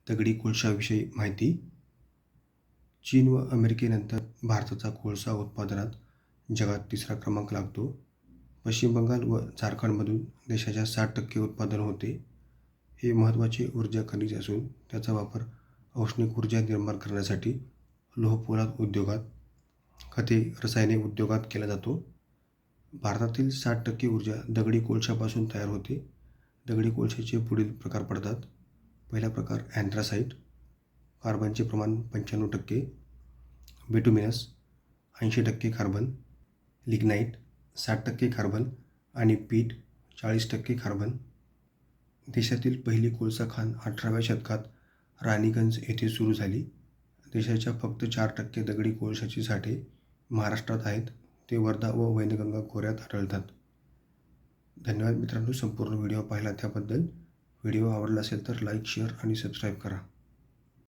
दगडी कोळशाविषयी माहिती. चीन व अमेरिकेनंतर भारताचा कोळसा उत्पादनात जगात तिसरा क्रमांक लागतो. पश्चिम बंगाल व झारखंडमधून देशाच्या 60% उत्पादन होते. हे महत्त्वाचे ऊर्जा खनिज असून त्याचा वापर औष्णिक ऊर्जा निर्माण करण्यासाठी, लोहपोलाद उद्योगात, खते, रसायने उद्योगात केला जातो. भारतातील 60% ऊर्जा दगडी कोळशापासून तयार होते. दगडी कोळशाचे पुढील प्रकार पडतात. पहिला प्रकार अँथ्रासाइट, कार्बनचे प्रमाण 95%, बिटुमिनस 80% कार्बन, लिग्नाइट 60% कार्बन आणि पीट 40% कार्बन. देशातील पहिली कोळसा खाण 18व्या शतकात राणीगंज येथे सुरू झाली. देशाच्या फक्त 4% दगडी कोळशाचे साठे महाराष्ट्रात आहेत. ते वर्धा व वैनगंगा खोऱ्यात आढळतात. धन्यवाद मित्रांनो, संपूर्ण व्हिडिओ पाहिला त्याबद्दल. व्हिडिओ आवडला असेल तर लाईक, शेअर आणि सबस्क्राईब करा.